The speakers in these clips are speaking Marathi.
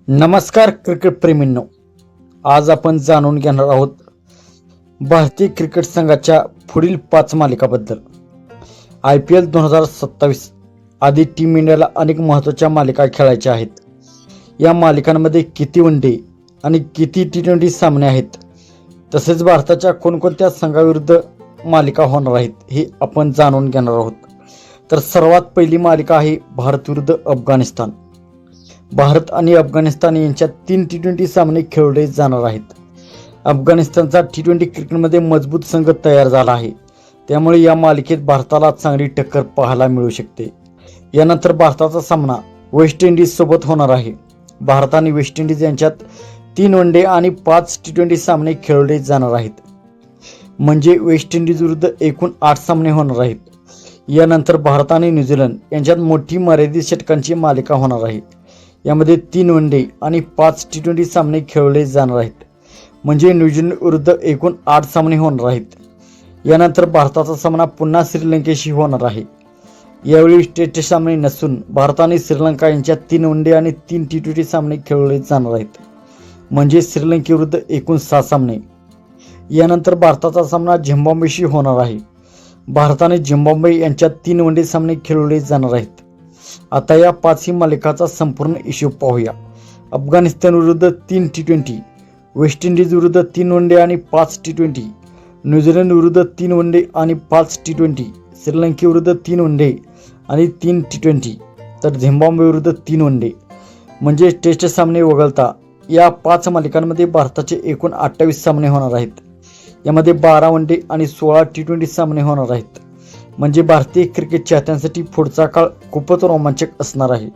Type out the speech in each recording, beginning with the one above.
नमस्कार क्रिकेट प्रेमींनो, आज आपण जाणून घेणार आहोत भारतीय क्रिकेट संघाच्या पुढील 5 मालिकाबद्दल. IPL 2027 आधी टीम इंडियाला अनेक महत्त्वाच्या मालिका खेळायच्या आहेत. या मालिकांमध्ये किती वनडे आणि किती T20 सामने आहेत, तसेच भारताच्या कोणकोणत्या संघाविरुद्ध मालिका होणार आहेत हे आपण जाणून घेणार आहोत. तर सर्वात पहिली मालिका आहे भारत विरुद्ध अफगाणिस्तान. भारत आणि अफगाणिस्तान यांच्यात 3 T20 सामने खेळले जाणार आहेत. अफगाणिस्तानचा T20 क्रिकेटमध्ये मजबूत संघ तयार झाला आहे, त्यामुळे या मालिकेत भारताला चांगली टक्कर पाहायला मिळू शकते. यानंतर भारताचा सामना वेस्ट इंडिज सोबत होणार आहे. भारत आणि वेस्ट इंडिज यांच्यात 3 वनडे आणि 5 T20 सामने खेळले जाणार आहेत, म्हणजे वेस्ट इंडिज विरुद्ध एकूण 8 सामने होणार आहेत. यानंतर भारत आणि न्यूझीलंड यांच्यात मोठी मर्यादित षटकांची मालिका होणार आहे. यामध्ये 3 वनडे आणि 5 T20 सामने खेळले जाणार आहेत, म्हणजे न्यूझीलंड विरुद्ध एकूण 8 सामने होणार आहेत. यानंतर भारताचा सामना पुन्हा श्रीलंकेशी होणार आहे. यावेळी टेस्ट सामने नसून भारत आणि श्रीलंका यांच्यात 3 वनडे आणि 3 T20 सामने खेळले जाणार आहेत, म्हणजे श्रीलंकेविरुद्ध एकूण 6 सामने. यानंतर भारताचा सामना झिम्बाब्वेशी होणार आहे. भारत आणि झिम्बाब्वे यांच्यात 3 वनडे सामने खेळले जाणार आहेत. आता या 5 मालिकाचा संपूर्ण हिशोब पाहूया. अफगाणिस्तान विरुद्ध 3 T20, वेस्ट इंडिज विरुद्ध 3 वनडे आणि 5 T20, न्यूझीलंड विरुद्ध 3 वनडे आणि 5 T20, श्रीलंकेविरुद्ध 3 वनडे आणि 3 T20, तर झिम्बाब्वे विरुद्ध 3 वनडे. म्हणजे टेस्ट सामने वगळता या 5 मालिकांमध्ये भारताचे एकूण 28 सामने होणार आहेत. यामध्ये 12 वनडे आणि 16 T20 सामने होणार आहेत, म्हणजे भारतीय क्रिकेट चाहत्यांसाठी पुढचा काळ खूपच रोमांचक असणार आहे.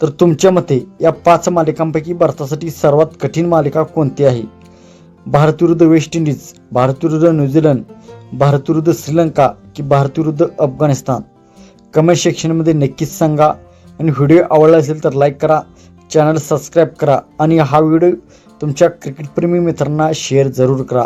तर तुमच्या मते या 5 मालिकांपैकी भारतासाठी सर्वात कठीण मालिका कोणती आहे? भारत विरुद्ध वेस्ट इंडिज, भारत विरुद्ध न्यूझीलंड, भारत विरुद्ध श्रीलंका की भारत विरुद्ध अफगाणिस्तान? कमेंट सेक्शनमध्ये नक्कीच सांगा. आणि व्हिडिओ आवडला असेल तर लाईक करा, चॅनल सबस्क्राईब करा आणि हा व्हिडिओ तुमच्या क्रिकेटप्रेमी मित्रांना शेअर जरूर करा.